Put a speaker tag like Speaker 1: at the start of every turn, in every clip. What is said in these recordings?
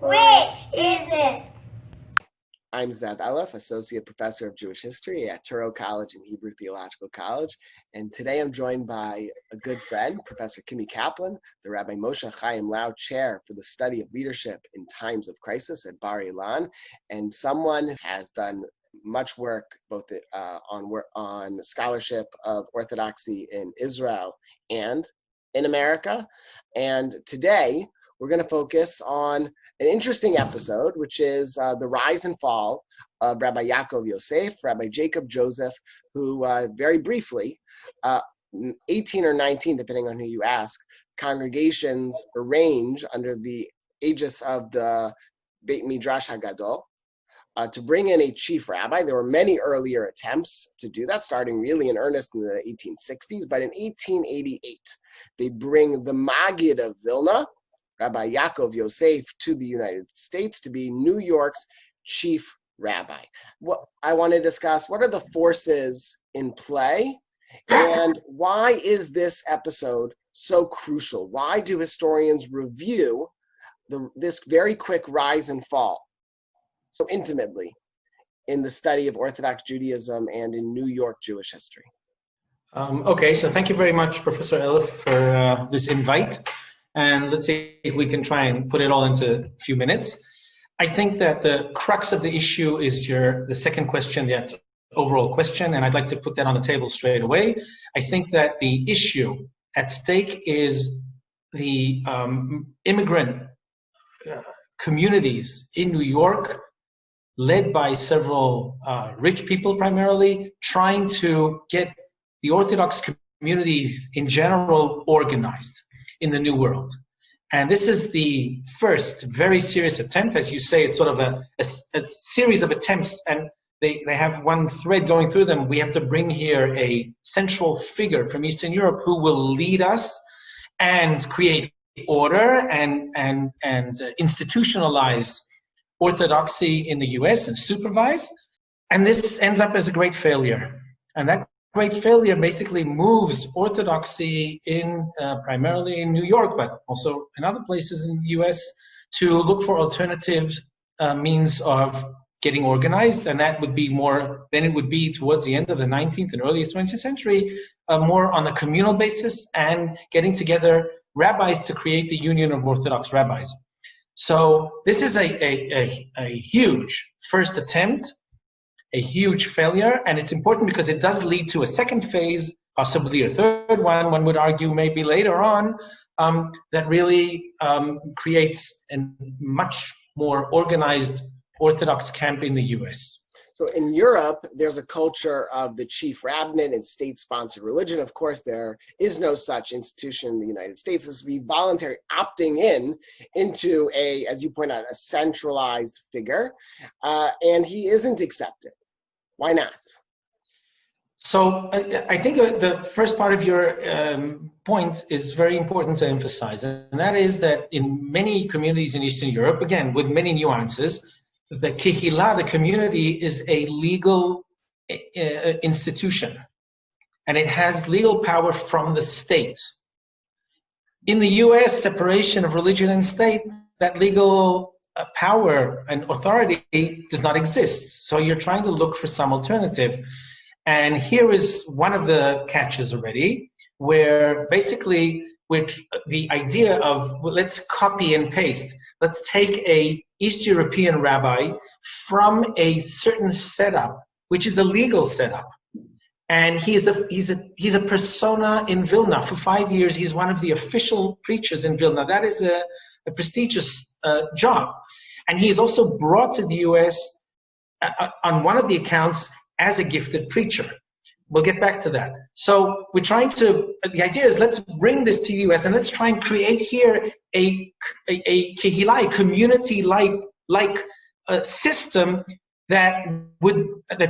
Speaker 1: Which is it?
Speaker 2: I'm Zev Elef, Associate Professor of Jewish History at Touro College and Hebrew Theological College. And today I'm joined by a good friend, Professor Kimmy Caplan, the Rabbi Moshe Chaim Lau Chair for the Study of Leadership in Times of Crisis at Bar Ilan, and someone who has done much work both on scholarship of Orthodoxy in Israel and in America. And today we're going to focus on an interesting episode, which is the rise and fall of Rabbi Jacob Joseph, Rabbi Jacob Joseph, who very briefly, 18 or 19, depending on who you ask, congregations arrange under the aegis of the Beit Midrash Hagadol to bring in a chief rabbi. There were many earlier attempts to do that, starting really in earnest in the 1860s, but in 1888, they bring the Maggid of Vilna, Rabbi Jacob Joseph, to the United States to be New York's chief rabbi. What I want to discuss, what are the forces in play, and why is this episode so crucial? Why do historians review this very quick rise and fall so intimately in the study of Orthodox Judaism and in New York Jewish history?
Speaker 3: Okay, so thank you very much, Professor Elif, for this invite. And let's see if we can try and put it all into a few minutes. I think that the crux of the issue is the second question, that overall question, and I'd like to put that on the table straight away. I think that the issue at stake is the immigrant communities in New York, led by several rich people primarily, trying to get the Orthodox communities in general organized in the New World. And this is the first very serious attempt. As you say, it's sort of a series of attempts, and they have one thread going through them. We have to bring here a central figure from Eastern Europe who will lead us and create order and institutionalize Orthodoxy in the US and supervise. And this ends up as a great failure. And that great failure basically moves Orthodoxy in primarily in New York, but also in other places in the US, to look for alternative means of getting organized. And that would be more, then it would be towards the end of the 19th and early 20th century, more on a communal basis and getting together rabbis to create the Union of Orthodox Rabbis. So this is a huge first attempt, a huge failure, and it's important because it does lead to a second phase, possibly a third one would argue maybe later on, that really creates a much more organized Orthodox camp in the US.
Speaker 2: So in Europe, there's a culture of the Chief Rabbinate and state-sponsored religion. Of course, there is no such institution in the United States. This would be voluntary opting into a, as you point out, a centralized figure, and he isn't accepted. Why not?
Speaker 3: So I think the first part of your point is very important to emphasize, and that is that in many communities in Eastern Europe, again, with many nuances, the kehillah, the community, is a legal institution, and it has legal power from the state. In the US, separation of religion and state, that legal power and authority does not exist. So you're trying to look for some alternative. And here is one of the catches already, where basically with the idea of, well, let's copy and paste. Let's take a East European rabbi from a certain setup, which is a legal setup. And he's a persona in Vilna. For 5 years, he's one of the official preachers in Vilna. That is a prestigious job. And he is also brought to the US on one of the accounts as a gifted preacher. We'll get back to that. So we're trying to, the idea is let's bring this to the US and let's try and create here a kehillah, a community-like system that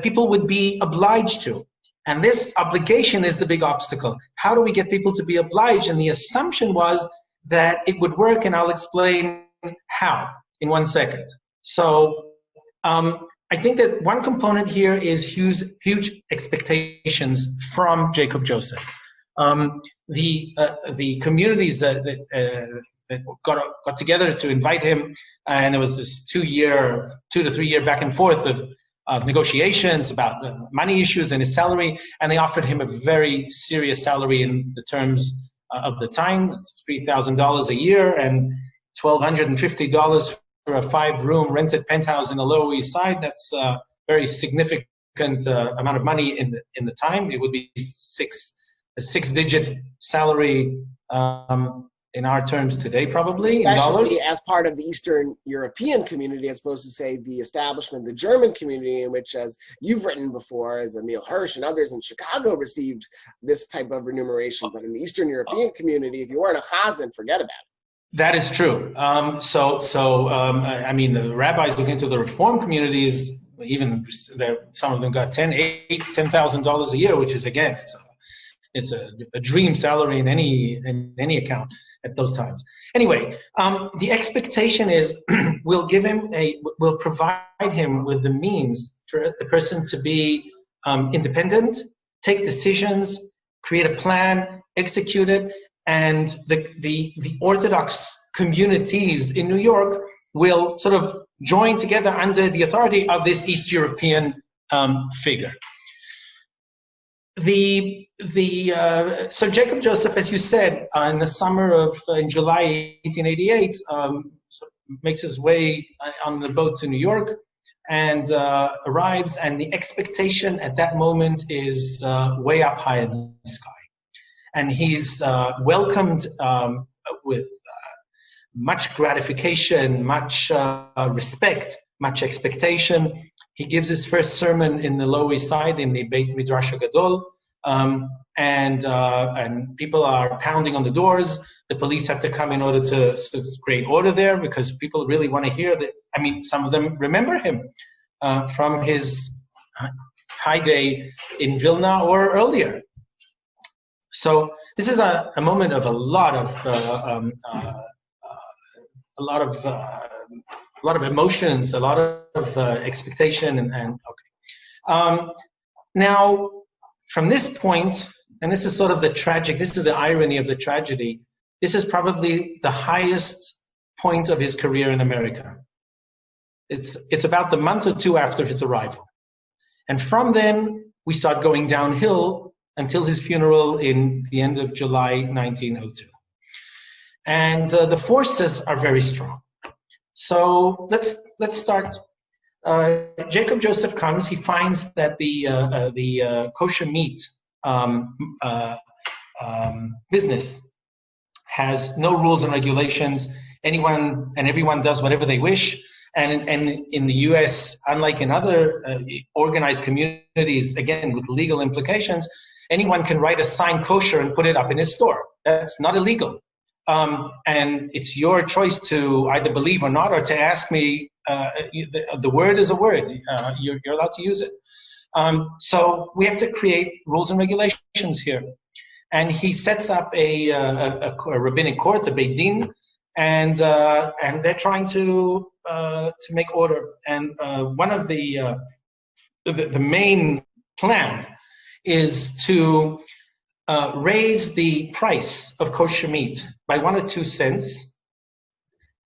Speaker 3: people would be obliged to. And this obligation is the big obstacle. How do we get people to be obliged? And the assumption was that it would work, and I'll explain how in 1 second. So I think that one component here is huge expectations from Jacob Joseph. The communities got together to invite him, and there was this 2 to 3 year back and forth of negotiations about money issues and his salary, and they offered him a very serious salary in the terms of the time, $3,000 a year and $1,250 for a 5-room rented penthouse in the Lower East Side. That's a very significant amount of money in the time. It would be a 6-digit salary in our terms today, probably,
Speaker 2: especially
Speaker 3: in dollars.
Speaker 2: As part of the Eastern European community, as opposed to, say, the establishment, the German community, in which, as you've written before, as Emil Hirsch and others in Chicago received this type of remuneration. But in the Eastern European community, if you weren't a chazan, forget about it.
Speaker 3: That is true. I mean, the rabbis look into the Reform communities. Even some of them got $10,000 a year, which is, again, it's a dream salary in any account at those times. Anyway, the expectation is we'll provide him with the means for the person to be independent, take decisions, create a plan, execute it, and the Orthodox communities in New York will sort of join together under the authority of this East European figure. So Jacob Joseph, as you said, in July 1888, makes his way on the boat to New York and arrives, and the expectation at that moment is way up high in the sky. And he's welcomed with much gratification, much respect, much expectation. He gives his first sermon in the Lower East Side in the Beit Midrash Gadol, and people are pounding on the doors. The police have to come in order to create order there, because people really want to hear that. I mean, some of them remember him from his high day in Vilna or earlier. So this is a moment of a lot of emotions, a lot of expectation, and okay. Now, from this point, and this is sort of this is the irony of the tragedy, this is probably the highest point of his career in America. It's about the month or two after his arrival. And from then, we start going downhill until his funeral in the end of July 1902. And the forces are very strong. So let's start. Jacob Joseph comes. He finds that the kosher meat business has no rules and regulations. Anyone and everyone does whatever they wish. And in the U.S., unlike in other organized communities, again with legal implications, anyone can write a sign kosher and put it up in his store. That's not illegal. And it's your choice to either believe or not, or to ask me. The word is a word. You're allowed to use it. So we have to create rules and regulations here. And he sets up a rabbinic court, a Beit Din, and they're trying to make order. And one of the main plan is to raise the price of kosher meat by 1 or 2 cents,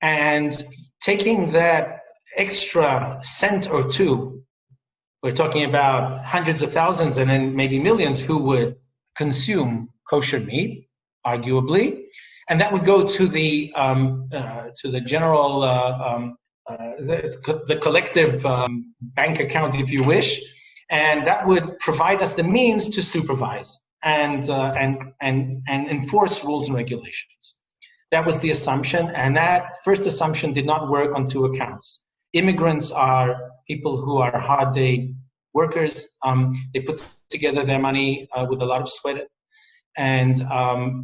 Speaker 3: and taking that extra cent or two, we're talking about hundreds of thousands and then maybe millions who would consume kosher meat, arguably, and that would go to the general, the collective bank account, if you wish, and that would provide us the means to supervise and enforce rules and regulations. That was the assumption, and that first assumption did not work on 2 accounts. Immigrants are people who are hard-day workers. They put together their money with a lot of sweat, and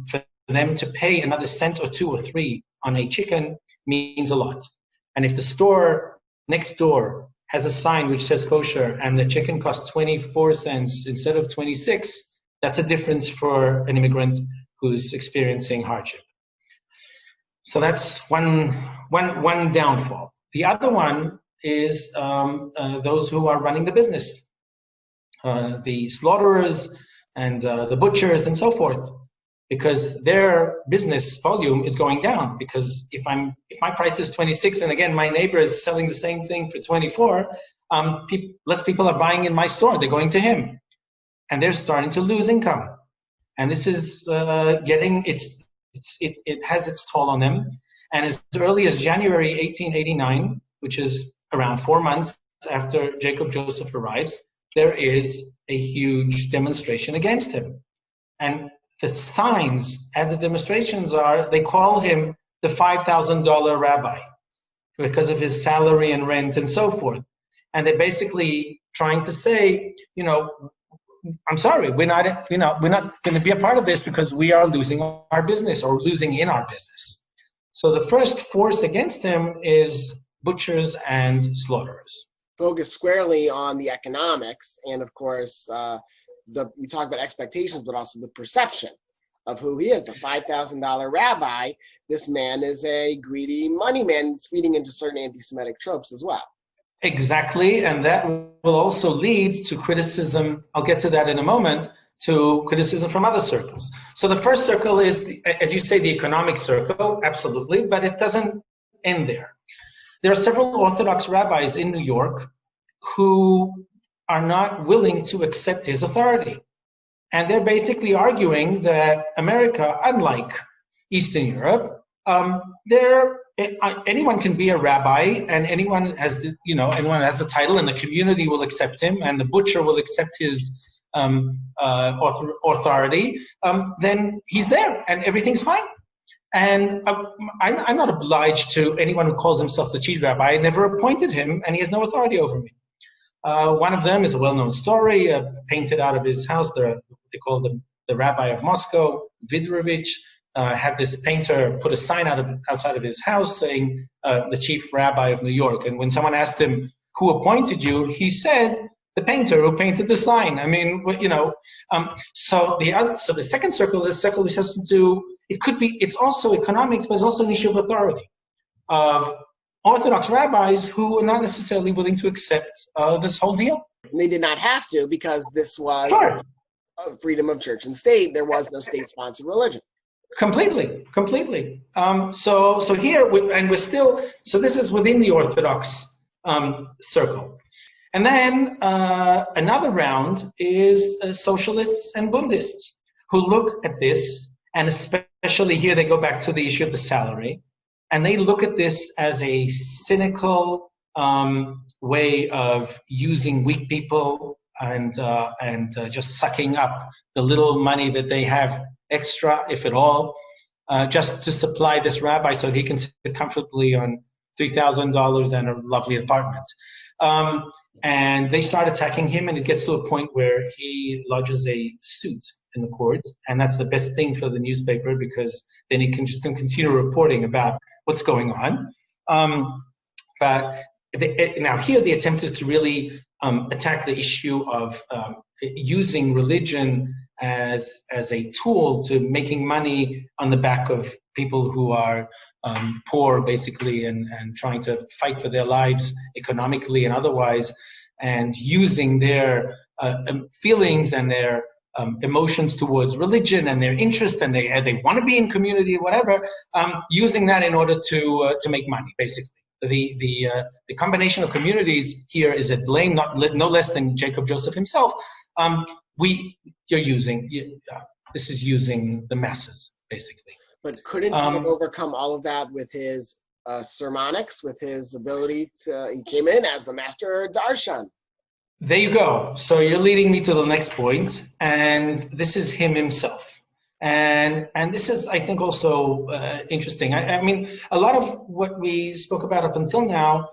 Speaker 3: for them to pay another cent or 2 or 3 on a chicken means a lot. And if the store next door has a sign which says kosher and the chicken costs 24 cents instead of 26, that's a difference for an immigrant who's experiencing hardship. So that's one downfall. The other one is those who are running the business, the slaughterers and the butchers and so forth. because their business volume is going down. Because if my price is 26, and again my neighbor is selling the same thing for 24, less people are buying in my store. They're going to him, and they're starting to lose income. And this is it has its toll on them. And as early as January 1889, which is around 4 months after Jacob Joseph arrives, there is a huge demonstration against him. And the signs at the demonstrations they call him the $5,000 rabbi because of his salary and rent and so forth. And they're basically trying to say, I'm sorry, we're not going to be a part of this because we are losing our business or losing in our business. So the first force against him is butchers and slaughterers.
Speaker 2: Focus squarely on the economics, and of course, we talk about expectations, but also the perception of who he is. The $5,000 rabbi, this man is a greedy money man. It's feeding into certain anti-Semitic tropes as well.
Speaker 3: Exactly, and that will also lead to criticism. I'll get to that in a moment, to criticism from other circles. So the first circle is, as you say, the economic circle, absolutely, but it doesn't end there. There are several Orthodox rabbis in New York who are not willing to accept his authority. And they're basically arguing that America, unlike Eastern Europe, anyone can be a rabbi, and anyone has a title, and the community will accept him, and the butcher will accept his authority. Then he's there, and everything's fine. And I'm not obliged to anyone who calls himself the chief rabbi. I never appointed him, and he has no authority over me. One of them is a well-known story, painted out of his house. They call him the Rabbi of Moscow, Vidrovich. Had this painter put a sign outside of his house saying, the chief rabbi of New York. And when someone asked him, who appointed you? He said, the painter who painted the sign. I mean, so the second circle is a circle which has to do, it's also economics, but it's also an issue of authority, of Orthodox rabbis who are not necessarily willing to accept this whole deal.
Speaker 2: And they did not have to, because this was freedom of church and state. There was no state-sponsored religion. Completely.
Speaker 3: So here, this is within the Orthodox circle. And then another round is socialists and Bundists who look at this, and especially here they go back to the issue of the salary, and they look at this as a cynical way of using weak people and just sucking up the little money that they have extra, if at all, just to supply this rabbi so he can sit comfortably on $3,000 and a lovely apartment. And they start attacking him, and it gets to a point where he lodges a suit in the court, and that's the best thing for the newspaper, because then he can just continue reporting about what's going on. But now here the attempt is to really attack the issue of using religion as a tool to making money on the back of people who are poor, basically, and trying to fight for their lives economically and otherwise, and using their feelings and their emotions towards religion and their interest, and they want to be in community or whatever, using that in order to make money, basically. The combination of communities here is at blame, no less than Jacob Joseph himself. This is using the masses, basically.
Speaker 2: But couldn't he have overcome all of that with his sermonics, with his ability he came in as the master darshan?
Speaker 3: There you go. So you're leading me to the next point, and this is him himself. And this is, I think, also interesting. I mean, a lot of what we spoke about up until now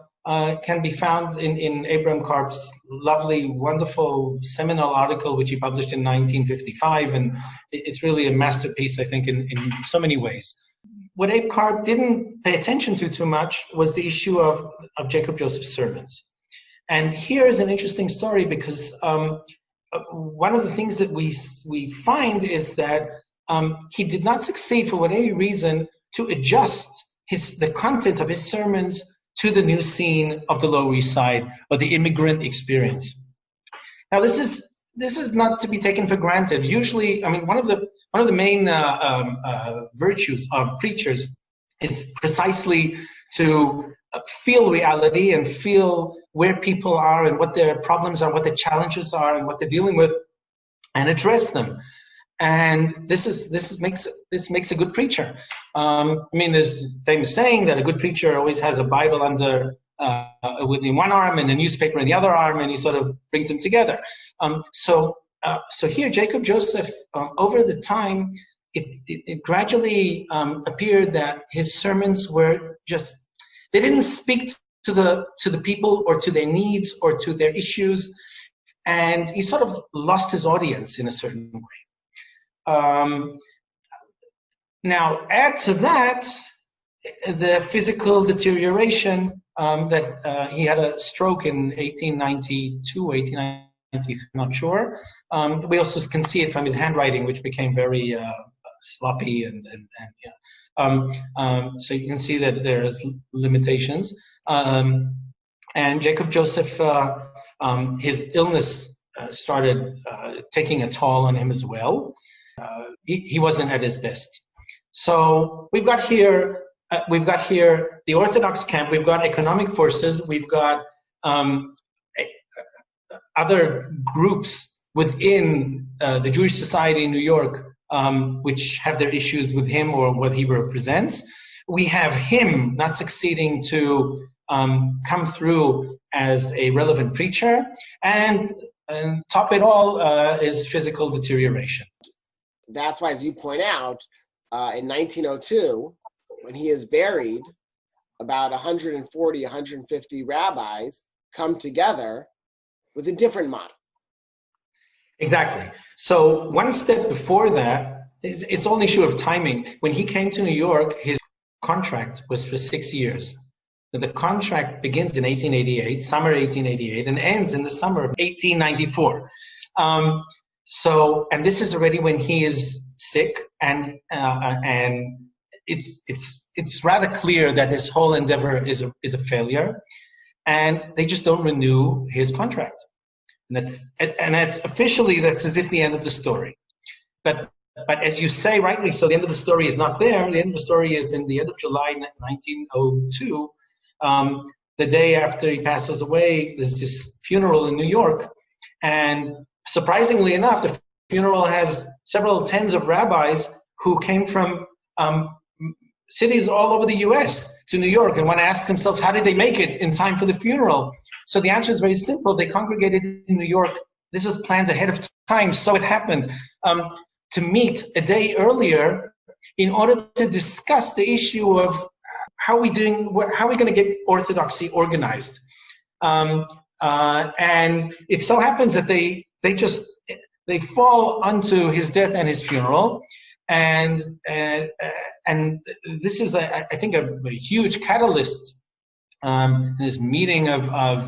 Speaker 3: can be found in Abraham Karp's lovely, wonderful seminal article, which he published in 1955. And it's really a masterpiece, I think, in so many ways. What Abe Karp didn't pay attention to too much was the issue of Jacob Joseph's sermons. And here is an interesting story, because one of the things that we find is that he did not succeed, for whatever reason, to adjust the content of his sermons to the new scene of the Lower East Side, or the immigrant experience. Now, this is this is not to be taken for granted. Usually, I mean, one of the main virtues of preachers is precisely to feel reality and feel where people are and what their problems are, what the challenges are, and what they're dealing with, and address them. And this makes a good preacher. I mean, there's a famous saying that a good preacher always has a Bible under within one arm and a newspaper in the other arm, and he sort of brings them together. So here, Jacob Joseph, over the time, it gradually appeared that his sermons were just, they didn't speak to the people or to their needs or to their issues, and he sort of lost his audience in a certain way. Now, add to that the physical deterioration that he had a stroke in 1892, 1893, not sure. We also can see it from his handwriting, which became very sloppy and so you can see that there's limitations. And Jacob Joseph, his illness started taking a toll on him as well. He wasn't at his best. So we've got here the Orthodox camp. We've got economic forces. We've got other groups within the Jewish society in New York, which have their issues with him or what he represents. We have him not succeeding to come through as a relevant preacher, and top it all is physical deterioration.
Speaker 2: That's why, as you point out, in 1902, when he is buried, about 140, 150 rabbis come together with a different model.
Speaker 3: Exactly. So one step before that, it's all an issue of timing. When he came to New York, his contract was for 6 years. The contract begins in 1888, summer 1888, and ends in the summer of 1894. And this is already when he is sick, and it's rather clear that his whole endeavor is a failure, and they just don't renew his contract. And that's officially, that's as if the end of the story. But as you say rightly, so the end of the story is not there. The end of the story is in the end of July 1902. The day after he passes away, there's this funeral in New York. And surprisingly enough, the funeral has several tens of rabbis who came from cities all over the US to New York and want to ask themselves, how did they make it in time for the funeral? So the answer is very simple. They congregated in New York. This was planned ahead of time, so it happened, to meet a day earlier in order to discuss the issue of how are we going to get Orthodoxy organized? And it so happens that they fall onto his death and his funeral. And this is, I think, a huge catalyst, this meeting of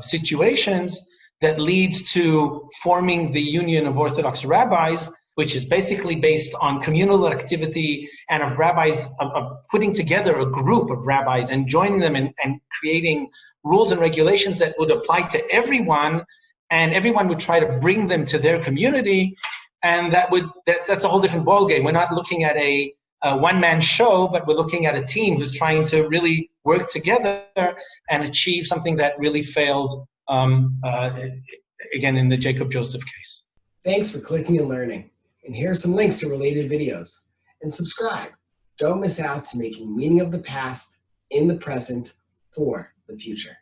Speaker 3: situations that leads to forming the Union of Orthodox Rabbis, which is basically based on communal activity and of rabbis, of putting together a group of rabbis and joining them and creating rules and regulations that would apply to everyone, and everyone would try to bring them to their community. And that's a whole different ballgame. We're not looking at a one-man show, but we're looking at a team who's trying to really work together and achieve something that really failed, again, in the Jacob Joseph case.
Speaker 2: Thanks for clicking and learning. And here are some links to related videos. And subscribe. Don't miss out to making meaning of the past in the present for the future.